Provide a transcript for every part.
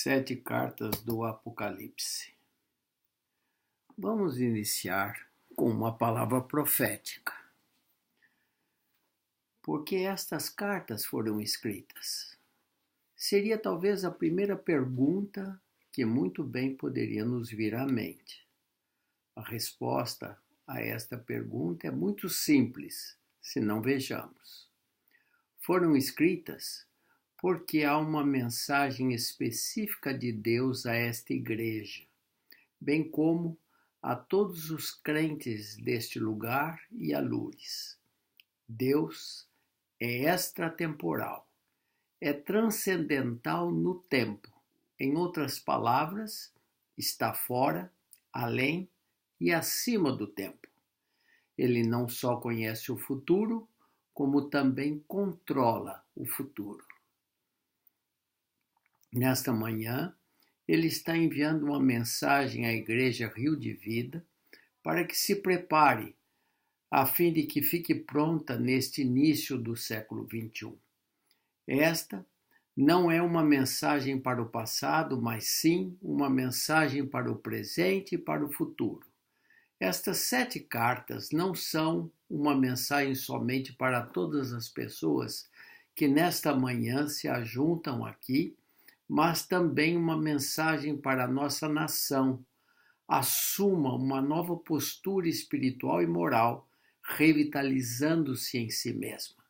Sete cartas do Apocalipse. Vamos iniciar com uma palavra profética. Por que estas cartas foram escritas? Seria talvez a primeira pergunta que muito bem poderia nos vir à mente. A resposta a esta pergunta é muito simples, se não vejamos. Foram escritas porque há uma mensagem específica de Deus a esta igreja, bem como a todos os crentes deste lugar e a Lourdes. Deus é extratemporal, é transcendental no tempo. Em outras palavras, está fora, além e acima do tempo. Ele não só conhece o futuro, como também controla o futuro. Nesta manhã, ele está enviando uma mensagem à Igreja Rio de Vida para que se prepare, a fim de que fique pronta neste início do século XXI. Esta não é uma mensagem para o passado, mas sim uma mensagem para o presente e para o futuro. Estas 7 cartas não são uma mensagem somente para todas as pessoas que nesta manhã se ajuntam aqui, mas também uma mensagem para a nossa nação. Assuma uma nova postura espiritual e moral, revitalizando-se em si mesma.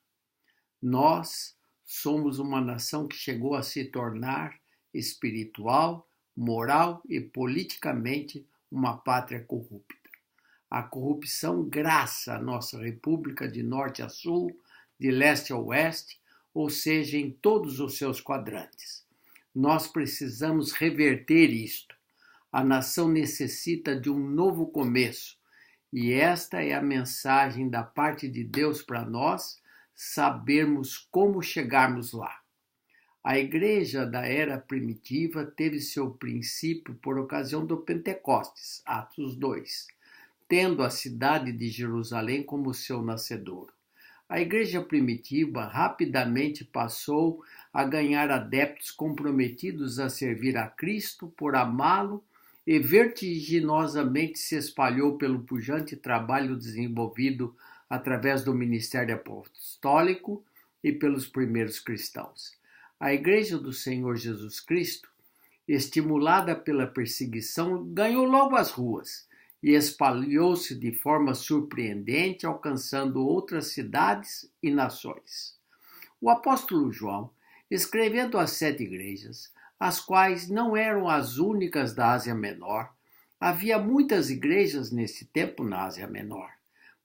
Nós somos uma nação que chegou a se tornar espiritual, moral e politicamente uma pátria corrupta. A corrupção graça a nossa república de norte a sul, de leste a oeste, ou seja, em todos os seus quadrantes. Nós precisamos reverter isto. A nação necessita de um novo começo, e esta é a mensagem da parte de Deus para nós, sabermos como chegarmos lá. A igreja da era primitiva teve seu princípio por ocasião do Pentecostes, Atos 2, tendo a cidade de Jerusalém como seu nascedouro. A igreja primitiva rapidamente passou a ganhar adeptos comprometidos a servir a Cristo por amá-lo e vertiginosamente se espalhou pelo pujante trabalho desenvolvido através do ministério apostólico e pelos primeiros cristãos. A igreja do Senhor Jesus Cristo, estimulada pela perseguição, ganhou logo as ruas e espalhou-se de forma surpreendente, alcançando outras cidades e nações. O apóstolo João, escrevendo às 7 igrejas, as quais não eram as únicas da Ásia Menor, havia muitas igrejas nesse tempo na Ásia Menor,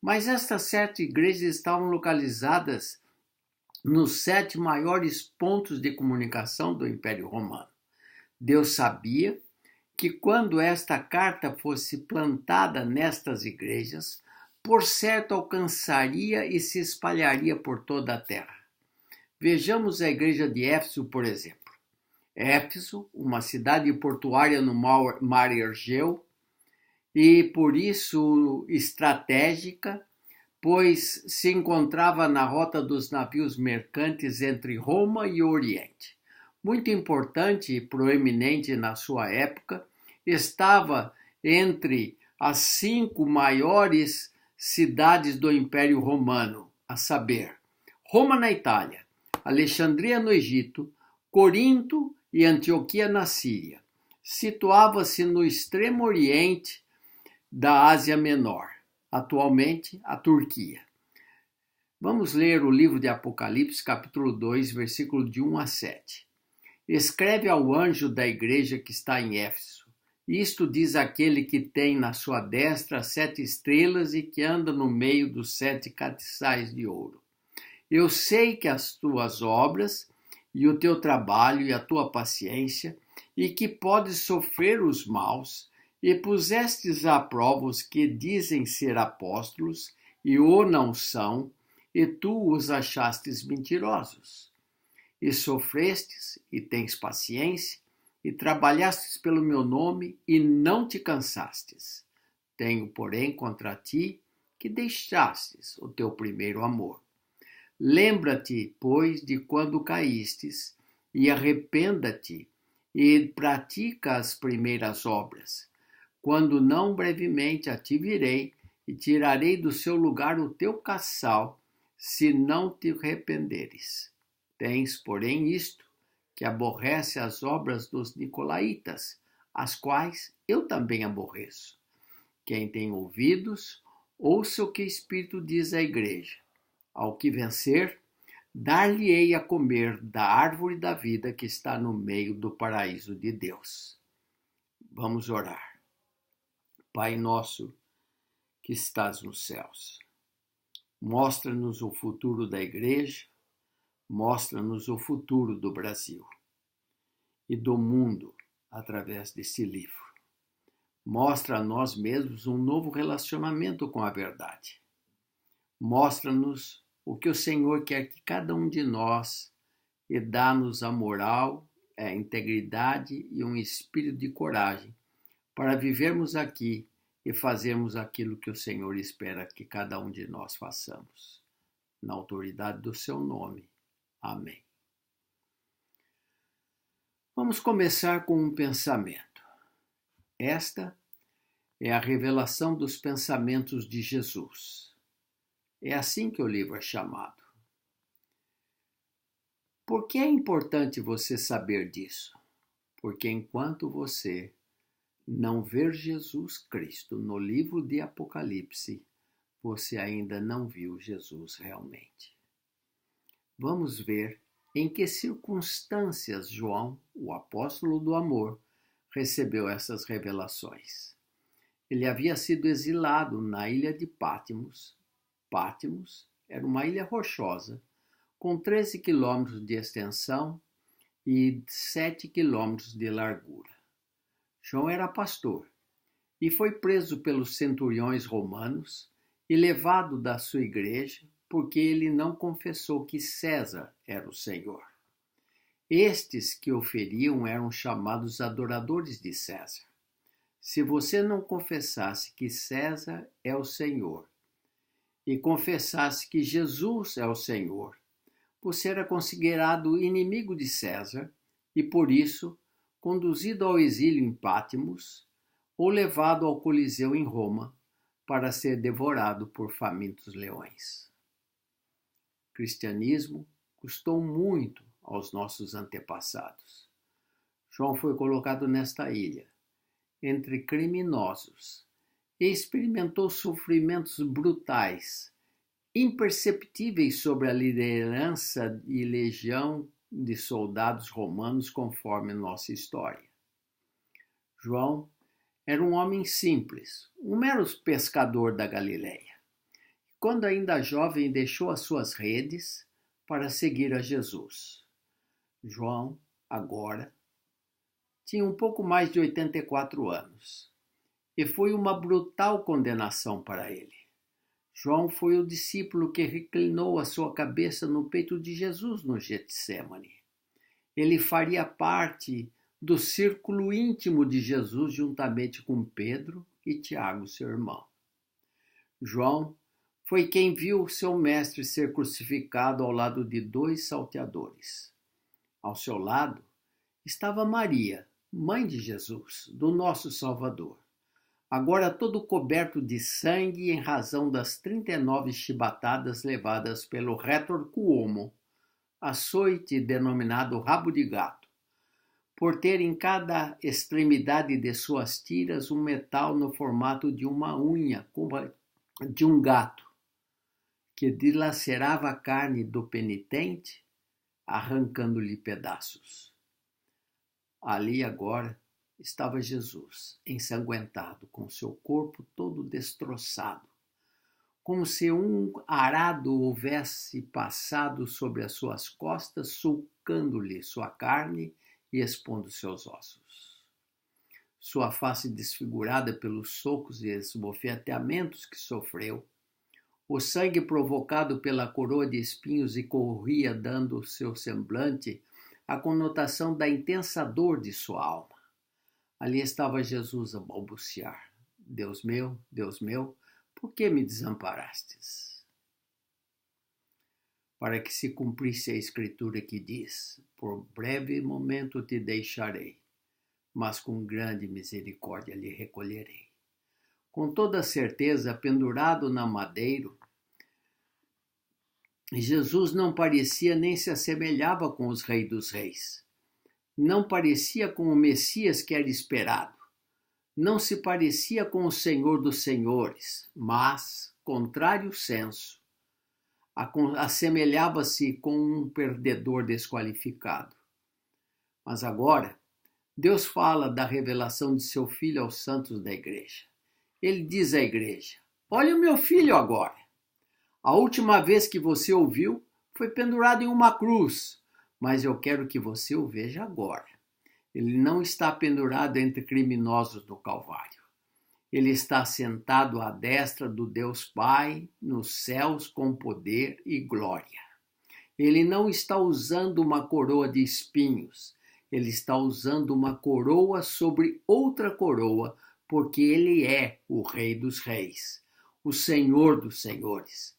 mas estas 7 igrejas estavam localizadas nos 7 maiores pontos de comunicação do Império Romano. Deus sabia que quando esta carta fosse plantada nestas igrejas, por certo alcançaria e se espalharia por toda a terra. Vejamos a igreja de Éfeso, por exemplo. Éfeso, uma cidade portuária no mar Egeu, e por isso estratégica, pois se encontrava na rota dos navios mercantes entre Roma e o Oriente. Muito importante e proeminente na sua época, estava entre as 5 maiores cidades do Império Romano, a saber, Roma na Itália, Alexandria no Egito, Corinto e Antioquia na Síria. Situava-se no extremo oriente da Ásia Menor, atualmente a Turquia. Vamos ler o livro de Apocalipse, capítulo 2, versículo de 1 a 7. Escreve ao anjo da igreja que está em Éfeso. Isto diz aquele que tem na sua destra 7 estrelas e que anda no meio dos 7 castiçais de ouro. Eu sei que as tuas obras e o teu trabalho e a tua paciência, e que podes sofrer os maus, e pusestes à prova os que dizem ser apóstolos, e o não são, e tu os achastes mentirosos. E sofrestes, e tens paciência, e trabalhastes pelo meu nome, e não te cansastes. Tenho, porém, contra ti, que deixastes o teu primeiro amor. Lembra-te, pois, de quando caístes, e arrependa-te, e pratica as primeiras obras. Quando não, brevemente te virei e tirarei do seu lugar o teu caçal, se não te arrependeres. Tens, porém, isto, que aborrece as obras dos nicolaítas, as quais eu também aborreço. Quem tem ouvidos, ouça o que o Espírito diz à igreja. Ao que vencer, dar-lhe-ei a comer da árvore da vida que está no meio do paraíso de Deus. Vamos orar. Pai nosso que estás nos céus, mostra-nos o futuro da igreja, mostra-nos o futuro do Brasil e do mundo através desse livro. Mostra a nós mesmos um novo relacionamento com a verdade. Mostra-nos o que o Senhor quer que cada um de nós e dá-nos a moral, a integridade e um espírito de coragem para vivermos aqui e fazermos aquilo que o Senhor espera que cada um de nós façamos. Na autoridade do seu nome. Amém. Vamos começar com um pensamento. Esta é a revelação dos pensamentos de Jesus. É assim que o livro é chamado. Por que é importante você saber disso? Porque enquanto você não ver Jesus Cristo no livro de Apocalipse, você ainda não viu Jesus realmente. Vamos ver em que circunstâncias João, o apóstolo do amor, recebeu essas revelações. Ele havia sido exilado na ilha de Patmos. Patmos era uma ilha rochosa, com 13 quilômetros de extensão e 7 quilômetros de largura. João era pastor e foi preso pelos centuriões romanos e levado da sua igreja porque ele não confessou que César era o Senhor. Estes que o feriam eram chamados adoradores de César. Se você não confessasse que César é o Senhor e confessasse que Jesus é o Senhor, você era considerado inimigo de César e, por isso, conduzido ao exílio em Patmos ou levado ao Coliseu em Roma para ser devorado por famintos leões. O cristianismo custou muito aos nossos antepassados. João foi colocado nesta ilha, entre criminosos, e experimentou sofrimentos brutais, imperceptíveis sobre a liderança e legião de soldados romanos conforme nossa história. João era um homem simples, um mero pescador da Galileia. Quando ainda jovem, deixou as suas redes para seguir a Jesus. João, agora, tinha um pouco mais de 84 anos, e foi uma brutal condenação para ele. João foi o discípulo que reclinou a sua cabeça no peito de Jesus no Getsêmani. Ele faria parte do círculo íntimo de Jesus juntamente com Pedro e Tiago, seu irmão. João foi quem viu seu mestre ser crucificado ao lado de 2 salteadores. Ao seu lado estava Maria, mãe de Jesus, do nosso Salvador, agora todo coberto de sangue em razão das 39 chibatadas levadas pelo Rétor Cuomo, açoite denominado rabo de gato, por ter em cada extremidade de suas tiras um metal no formato de uma unha de um gato, que dilacerava a carne do penitente, arrancando-lhe pedaços. Ali agora estava Jesus, ensanguentado, com seu corpo todo destroçado, como se um arado houvesse passado sobre as suas costas, sulcando-lhe sua carne e expondo seus ossos. Sua face desfigurada pelos socos e esbofeteamentos que sofreu, o sangue provocado pela coroa de espinhos e corria dando ao seu semblante a conotação da intensa dor de sua alma. Ali estava Jesus a balbuciar: Deus meu, por que me desamparastes? Para que se cumprisse a escritura que diz: por breve momento te deixarei, mas com grande misericórdia lhe recolherei. Com toda certeza, pendurado na madeiro, Jesus não parecia nem se assemelhava com os reis dos reis. Não parecia com o Messias que era esperado. Não se parecia com o Senhor dos senhores, mas, contrário senso, assemelhava-se com um perdedor desqualificado. Mas agora, Deus fala da revelação de seu Filho aos santos da igreja. Ele diz à igreja: olha o meu filho agora. A última vez que você o viu foi pendurado em uma cruz, mas eu quero que você o veja agora. Ele não está pendurado entre criminosos do Calvário. Ele está sentado à destra do Deus Pai, nos céus com poder e glória. Ele não está usando uma coroa de espinhos. Ele está usando uma coroa sobre outra coroa, porque ele é o Rei dos Reis, o Senhor dos Senhores.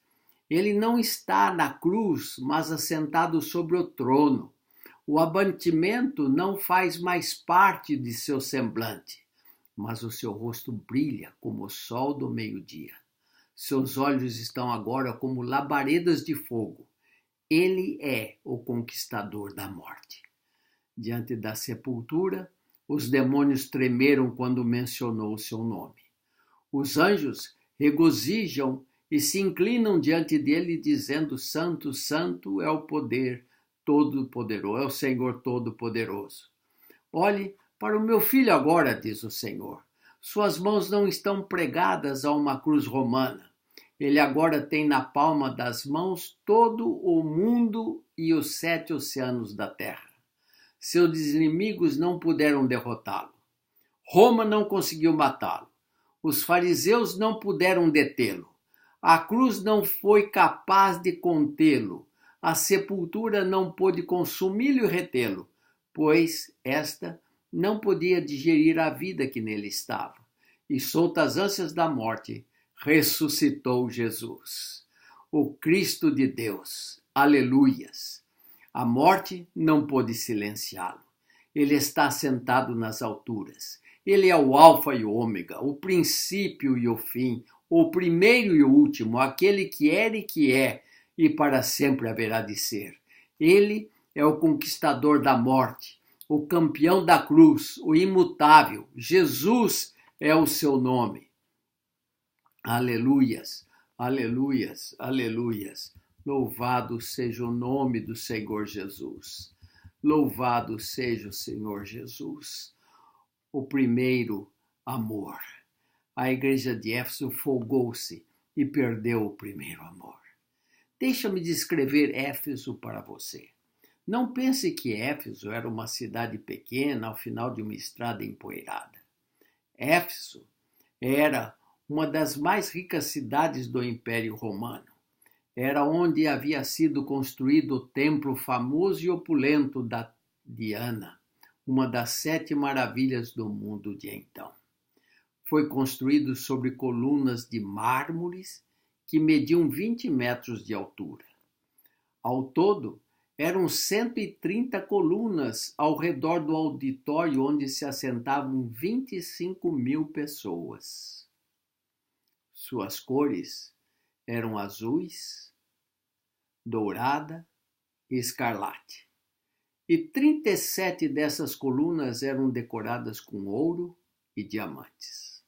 Ele não está na cruz, mas assentado sobre o trono. O abatimento não faz mais parte de seu semblante, mas o seu rosto brilha como o sol do meio-dia. Seus olhos estão agora como labaredas de fogo. Ele é o conquistador da morte. Diante da sepultura, os demônios tremeram quando mencionou o seu nome. Os anjos regozijam e se inclinam diante dele, dizendo: Santo, Santo é o poder todo-poderoso, é o Senhor Todo-Poderoso. Olhe para o meu filho agora, diz o Senhor. Suas mãos não estão pregadas a uma cruz romana. Ele agora tem na palma das mãos todo o mundo e os 7 oceanos da terra. Seus inimigos não puderam derrotá-lo. Roma não conseguiu matá-lo. Os fariseus não puderam detê-lo. A cruz não foi capaz de contê-lo. A sepultura não pôde consumi-lo e retê-lo, pois esta não podia digerir a vida que nele estava. E solta as ânsias da morte, ressuscitou Jesus, o Cristo de Deus. Aleluias! A morte não pôde silenciá-lo. Ele está sentado nas alturas. Ele é o alfa e o ômega, o princípio e o fim, o primeiro e o último, aquele que era e que é, e para sempre haverá de ser. Ele é o conquistador da morte, o campeão da cruz, o imutável. Jesus é o seu nome. Aleluias, aleluias, aleluias. Louvado seja o nome do Senhor Jesus. Louvado seja o Senhor Jesus, o primeiro amor. A igreja de Éfeso folgou-se e perdeu o primeiro amor. Deixa-me descrever Éfeso para você. Não pense que Éfeso era uma cidade pequena ao final de uma estrada empoeirada. Éfeso era uma das mais ricas cidades do Império Romano. Era onde havia sido construído o templo famoso e opulento da Diana, uma das 7 maravilhas do mundo de então. Foi construído sobre colunas de mármores que mediam 20 metros de altura. Ao todo, eram 130 colunas ao redor do auditório onde se assentavam 25.000 pessoas. Suas cores eram azuis, dourada e escarlate. E 37 dessas colunas eram decoradas com ouro e diamantes.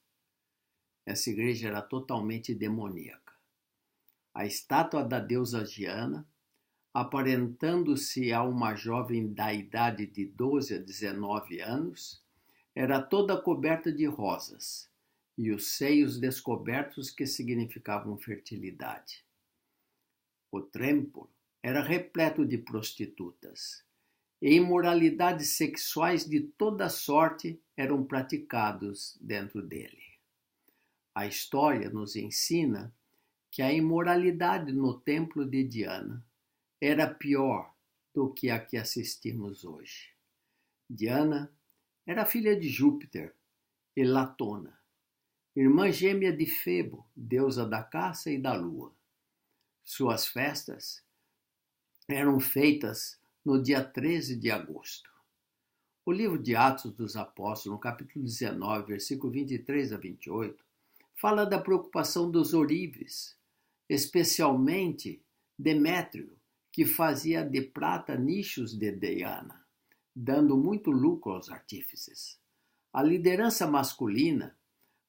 Essa igreja era totalmente demoníaca. A estátua da deusa Diana, aparentando-se a uma jovem da idade de 12 a 19 anos, era toda coberta de rosas e os seios descobertos que significavam fertilidade. O templo era repleto de prostitutas e imoralidades sexuais de toda sorte eram praticados dentro dele. A história nos ensina que a imoralidade no templo de Diana era pior do que a que assistimos hoje. Diana era filha de Júpiter e Latona, irmã gêmea de Febo, deusa da caça e da lua. Suas festas eram feitas no dia 13 de agosto. O livro de Atos dos Apóstolos, no capítulo 19, versículo 23 a 28, fala da preocupação dos ourives, especialmente Demétrio, que fazia de prata nichos de Diana, dando muito lucro aos artífices. A liderança masculina,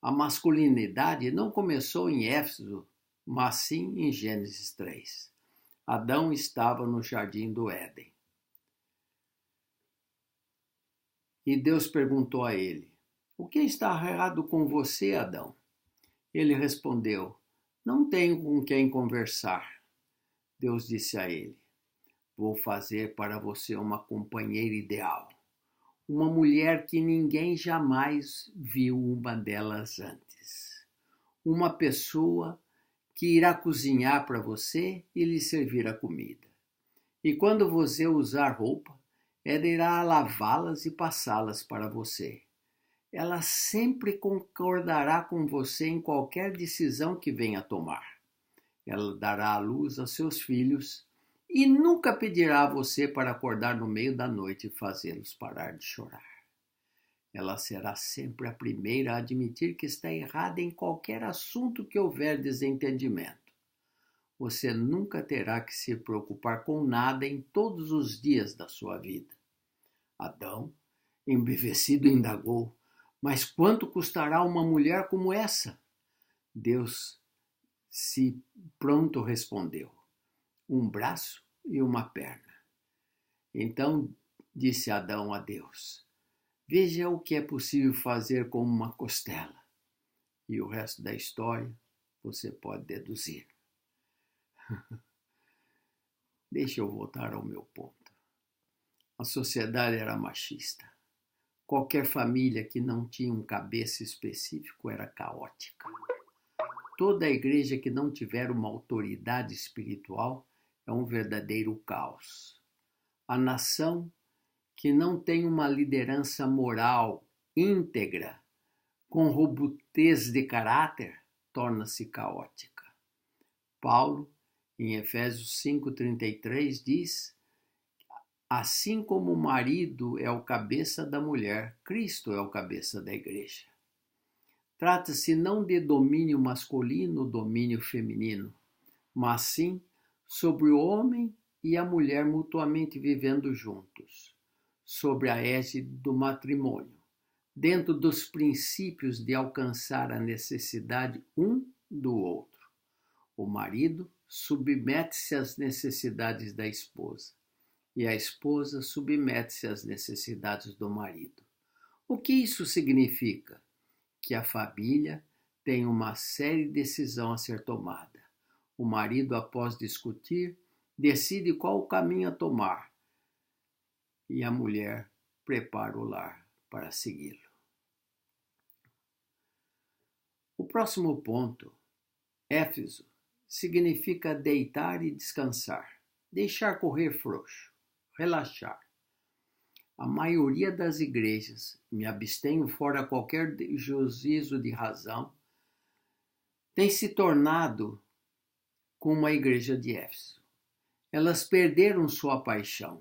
a masculinidade não começou em Éfeso, mas sim em Gênesis 3. Adão estava no jardim do Éden. E Deus perguntou a ele: "O que está errado com você, Adão?" Ele respondeu: "Não tenho com quem conversar." Deus disse a ele: "Vou fazer para você uma companheira ideal, uma mulher que ninguém jamais viu uma delas antes. Uma pessoa que irá cozinhar para você e lhe servir a comida. E quando você usar roupa, ela irá lavá-las e passá-las para você. Ela sempre concordará com você em qualquer decisão que venha tomar. Ela dará à luz a seus filhos e nunca pedirá a você para acordar no meio da noite e fazê-los parar de chorar. Ela será sempre a primeira a admitir que está errada em qualquer assunto que houver desentendimento. Você nunca terá que se preocupar com nada em todos os dias da sua vida." Adão, embevecido, indagou: "Mas quanto custará uma mulher como essa?" Deus se pronto respondeu: "Um braço e uma perna." Então disse Adão a Deus: "Veja o que é possível fazer com uma costela." E o resto da história você pode deduzir. Deixa eu voltar ao meu ponto. A sociedade era machista. Qualquer família que não tinha um cabeça específico era caótica. Toda a igreja que não tiver uma autoridade espiritual é um verdadeiro caos. A nação que não tem uma liderança moral íntegra, com robustez de caráter, torna-se caótica. Paulo, em Efésios 5,33, diz: "Assim como o marido é o cabeça da mulher, Cristo é o cabeça da igreja." Trata-se não de domínio masculino ou domínio feminino, mas sim sobre o homem e a mulher mutuamente vivendo juntos, sobre a égide do matrimônio, dentro dos princípios de alcançar a necessidade um do outro. O marido submete-se às necessidades da esposa e a esposa submete-se às necessidades do marido. O que isso significa? Que a família tem uma séria decisão a ser tomada. O marido, após discutir, decide qual o caminho a tomar e a mulher prepara o lar para segui-lo. O próximo ponto, Éfeso, significa deitar e descansar, deixar correr frouxo, relaxar. A maioria das igrejas, me abstenho fora qualquer juízo de razão, tem se tornado como a igreja de Éfeso. Elas perderam sua paixão,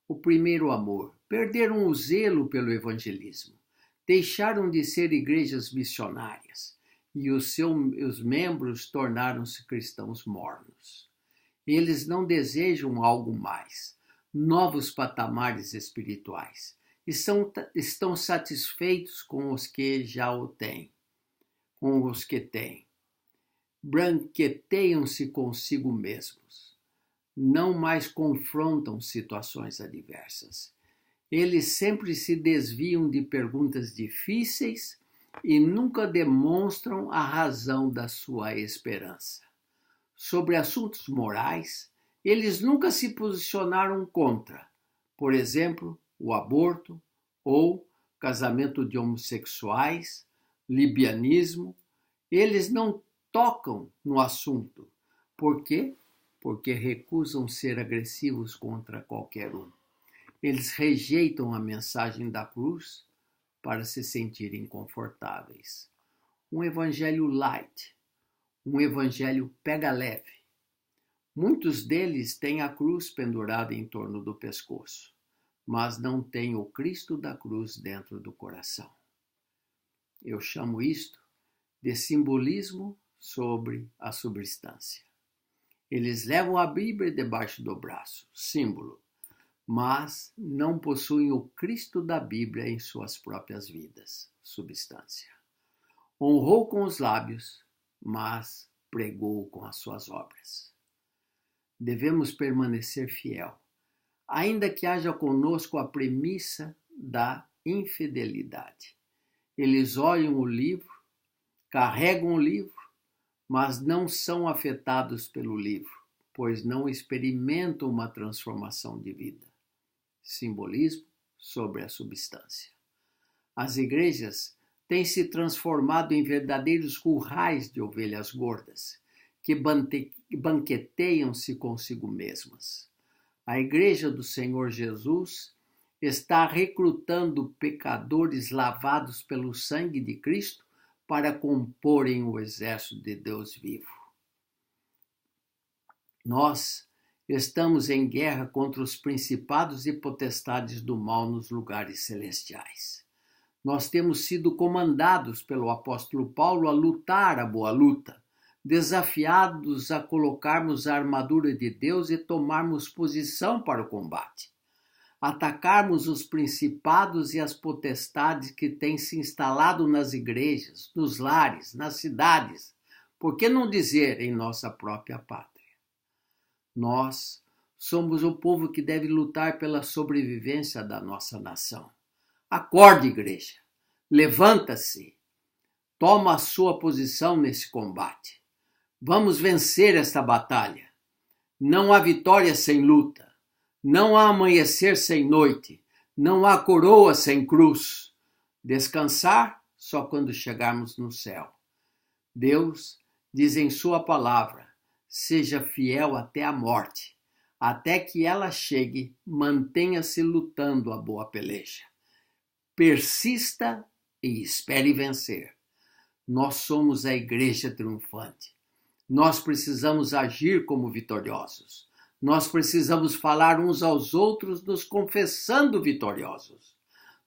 o primeiro amor, perderam o zelo pelo evangelismo, deixaram de ser igrejas missionárias e os membros tornaram-se cristãos mornos. Eles não desejam algo mais, novos patamares espirituais. Estão satisfeitos com os que já o têm, com os que têm. Branqueteiam-se consigo mesmos. Não mais confrontam situações adversas. Eles sempre se desviam de perguntas difíceis e nunca demonstram a razão da sua esperança. Sobre assuntos morais, eles nunca se posicionaram contra, por exemplo, o aborto ou casamento de homossexuais, lesbianismo. Eles não tocam no assunto. Por quê? Porque recusam ser agressivos contra qualquer um. Eles rejeitam a mensagem da cruz para se sentirem confortáveis. Um evangelho light, um evangelho pega leve. Muitos deles têm a cruz pendurada em torno do pescoço. mas não têm o Cristo da cruz dentro do coração. Eu chamo isto de simbolismo sobre a substância. Eles levam a Bíblia debaixo do braço, símbolo, mas não possuem o Cristo da Bíblia em suas próprias vidas, substância. Honrou com os lábios, mas pregou com as suas obras. Devemos permanecer fiel, ainda que haja conosco a premissa da infidelidade. Eles olham o livro, carregam o livro, mas não são afetados pelo livro, pois não experimentam uma transformação de vida. Simbolismo sobre a substância. As igrejas têm se transformado em verdadeiros currais de ovelhas gordas, que banqueteiam-se consigo mesmas. A igreja do Senhor Jesus está recrutando pecadores lavados pelo sangue de Cristo para comporem o exército de Deus vivo. Nós estamos em guerra contra os principados e potestades do mal nos lugares celestiais. Nós temos sido comandados pelo apóstolo Paulo a lutar a boa luta, desafiados a colocarmos a armadura de Deus e tomarmos posição para o combate. Atacarmos os principados e as potestades que têm se instalado nas igrejas, nos lares, nas cidades, por que não dizer em nossa própria pátria? Nós somos o povo que deve lutar pela sobrevivência da nossa nação. Acorde, igreja, levanta-se, toma a sua posição nesse combate. Vamos vencer esta batalha. Não há vitória sem luta. Não há amanhecer sem noite, não há coroa sem cruz. Descansar só quando chegarmos no céu. Deus diz em sua palavra, seja fiel até a morte. Até que ela chegue, mantenha-se lutando a boa peleja. Persista e espere vencer. Nós somos a igreja triunfante. Nós precisamos agir como vitoriosos. Nós precisamos falar uns aos outros nos confessando vitoriosos.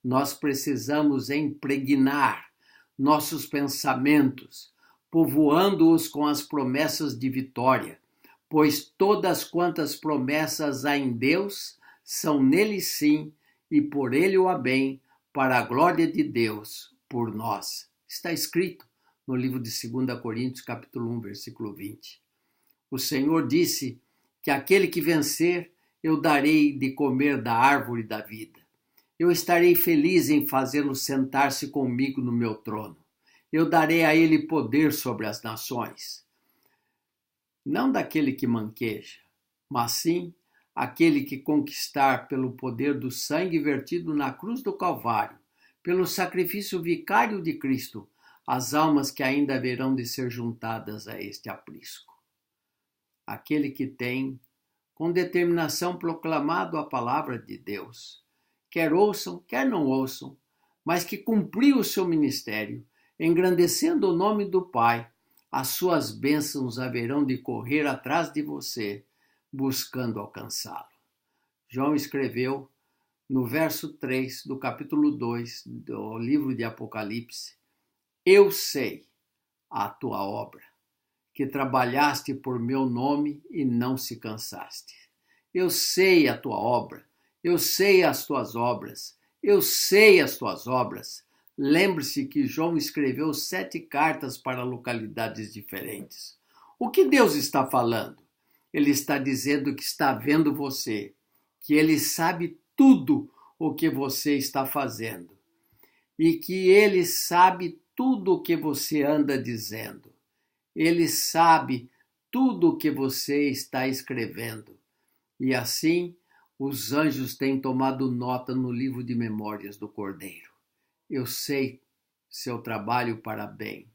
Nós precisamos impregnar nossos pensamentos, povoando-os com as promessas de vitória, pois todas quantas promessas há em Deus são nele sim e por ele o há bem, para a glória de Deus, por nós. Está escrito no livro de 2 Coríntios, capítulo 1, versículo 20. O Senhor disse que aquele que vencer, eu darei de comer da árvore da vida. Eu estarei feliz em fazê-lo sentar-se comigo no meu trono. Eu darei a ele poder sobre as nações. Não daquele que manqueja, mas sim aquele que conquistar pelo poder do sangue vertido na cruz do Calvário, pelo sacrifício vicário de Cristo, as almas que ainda haverão de ser juntadas a este aprisco. Aquele que tem, com determinação, proclamado a palavra de Deus, quer ouçam, quer não ouçam, mas que cumpriu o seu ministério, engrandecendo o nome do Pai, as suas bênçãos haverão de correr atrás de você, buscando alcançá-lo. João escreveu no verso 3 do capítulo 2 do livro de Apocalipse: Eu sei a tua obra, que trabalhaste por meu nome e não se cansaste. Eu sei a tua obra, eu sei as tuas obras, eu sei as tuas obras. Lembre-se que João escreveu 7 cartas para localidades diferentes. O que Deus está falando? Ele está dizendo que está vendo você, que ele sabe tudo o que você está fazendo e que ele sabe tudo o que você anda dizendo. Ele sabe tudo o que você está escrevendo. E assim, os anjos têm tomado nota no livro de memórias do Cordeiro. Eu sei seu trabalho para bem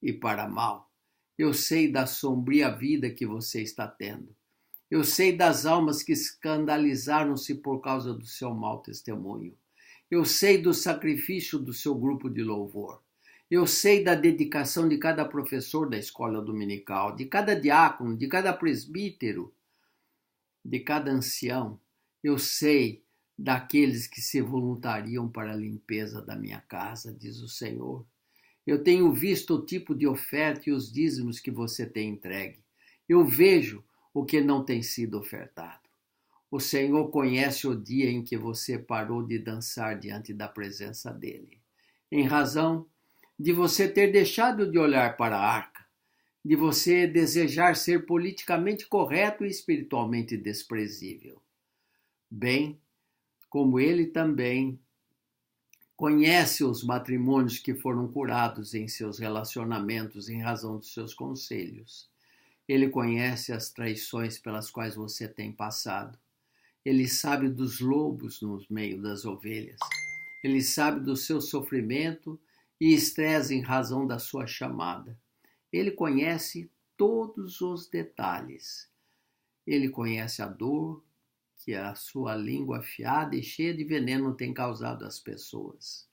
e para mal. Eu sei da sombria vida que você está tendo. Eu sei das almas que escandalizaram-se por causa do seu mau testemunho. Eu sei do sacrifício do seu grupo de louvor. Eu sei da dedicação de cada professor da escola dominical, de cada diácono, de cada presbítero, de cada ancião. Eu sei daqueles que se voluntariam para a limpeza da minha casa, diz o Senhor. Eu tenho visto o tipo de oferta e os dízimos que você tem entregue. Eu vejo o que não tem sido ofertado. O Senhor conhece o dia em que você parou de dançar diante da presença dele, em razão de você ter deixado de olhar para a arca, de você desejar ser politicamente correto e espiritualmente desprezível. Bem, como ele também conhece os matrimônios que foram curados em seus relacionamentos em razão dos seus conselhos. Ele conhece as traições pelas quais você tem passado. Ele sabe dos lobos no meio das ovelhas. Ele sabe do seu sofrimento e estresse em razão da sua chamada. Ele conhece todos os detalhes. Ele conhece a dor que a sua língua afiada e cheia de veneno tem causado às pessoas,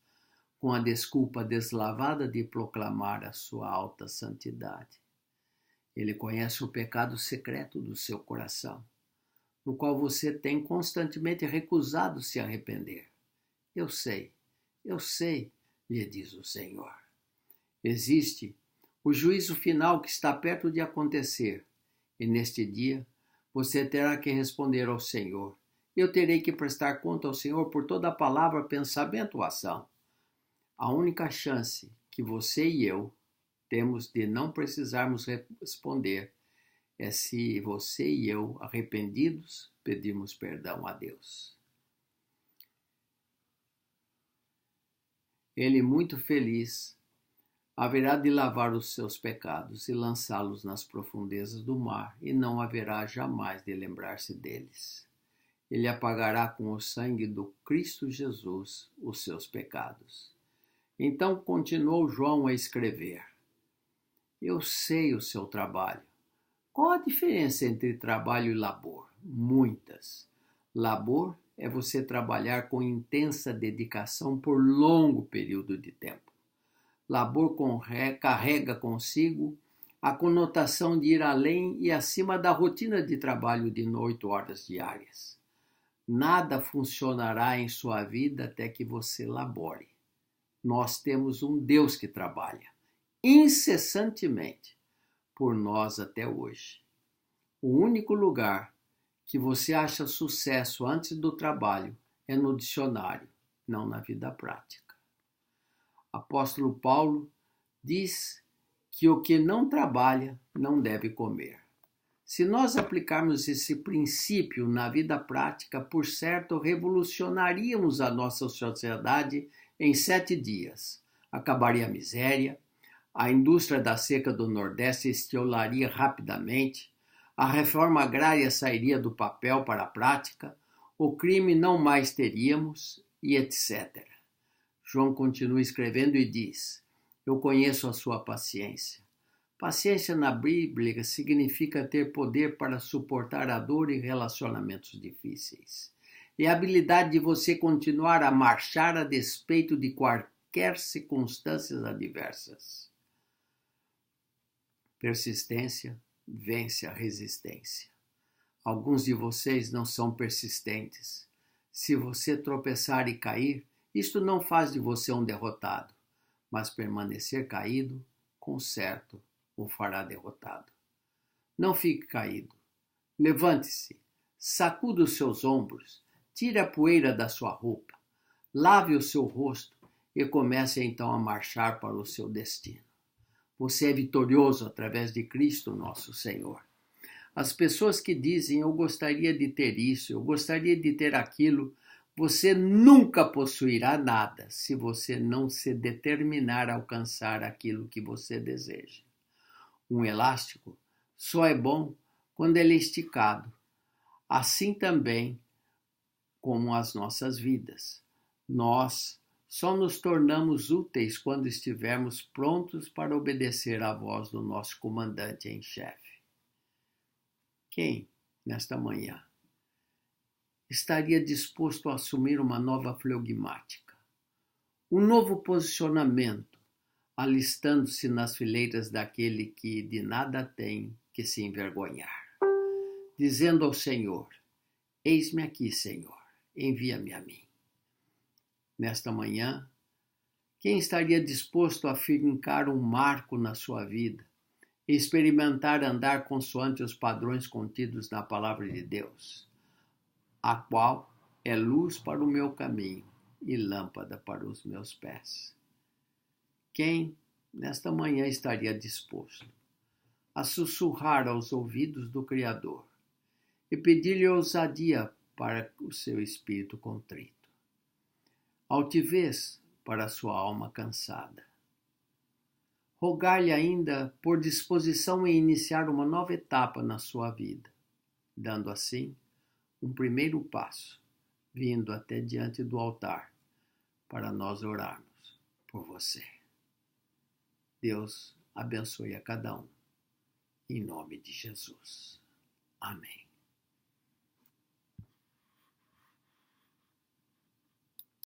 com a desculpa deslavada de proclamar a sua alta santidade. Ele conhece o pecado secreto do seu coração, no qual você tem constantemente recusado se arrepender. Eu sei, lhe diz o Senhor. Existe o juízo final que está perto de acontecer, e neste dia você terá que responder ao Senhor. Eu terei que prestar conta ao Senhor por toda a palavra, pensamento ou ação. A única chance que você e eu temos de não precisarmos responder é se você e eu, arrependidos, pedirmos perdão a Deus. Ele, muito feliz, haverá de lavar os seus pecados e lançá-los nas profundezas do mar, e não haverá jamais de lembrar-se deles. Ele apagará com o sangue do Cristo Jesus os seus pecados. Então continuou João a escrever: Eu sei o seu trabalho. Qual a diferença entre trabalho e labor? Muitas. Labor é você trabalhar com intensa dedicação por longo período de tempo. Labor carrega consigo a conotação de ir além e acima da rotina de trabalho de 8 horas diárias. Nada funcionará em sua vida até que você labore. Nós temos um Deus que trabalha incessantemente por nós até hoje. O único lugar que você acha sucesso antes do trabalho é no dicionário, não na vida prática. Apóstolo Paulo diz que o que não trabalha não deve comer. Se nós aplicarmos esse princípio na vida prática, por certo, revolucionaríamos a nossa sociedade em 7 dias. Acabaria a miséria, a indústria da seca do Nordeste estiolaria rapidamente, a reforma agrária sairia do papel para a prática, o crime não mais teríamos, e etc. João continua escrevendo e diz: Eu conheço a sua paciência. Paciência na Bíblia significa ter poder para suportar a dor e relacionamentos difíceis. É a habilidade de você continuar a marchar a despeito de quaisquer circunstâncias adversas. Persistência vence a resistência. Alguns de vocês não são persistentes. Se você tropeçar e cair, isto não faz de você um derrotado, mas permanecer caído, com certo, o fará derrotado. Não fique caído. Levante-se, sacuda os seus ombros, tire a poeira da sua roupa, lave o seu rosto e comece então a marchar para o seu destino. Você é vitorioso através de Cristo, nosso Senhor. As pessoas que dizem, eu gostaria de ter isso, eu gostaria de ter aquilo, você nunca possuirá nada se você não se determinar a alcançar aquilo que você deseja. Um elástico só é bom quando ele é esticado. Assim também como as nossas vidas. Nós só nos tornamos úteis quando estivermos prontos para obedecer à voz do nosso comandante em chefe. Quem, nesta manhã, estaria disposto a assumir uma nova flegmática, um novo posicionamento, alistando-se nas fileiras daquele que de nada tem que se envergonhar, dizendo ao Senhor: Eis-me aqui, Senhor, envia-me a mim. Nesta manhã, quem estaria disposto a fincar um marco na sua vida e experimentar andar consoante os padrões contidos na palavra de Deus, a qual é luz para o meu caminho e lâmpada para os meus pés? Quem, nesta manhã, estaria disposto a sussurrar aos ouvidos do Criador e pedir-lhe ousadia para o seu espírito contrito, altivez para a sua alma cansada, rogar-lhe ainda por disposição em iniciar uma nova etapa na sua vida, dando assim um primeiro passo, vindo até diante do altar para nós orarmos por você. Deus abençoe a cada um, em nome de Jesus. Amém.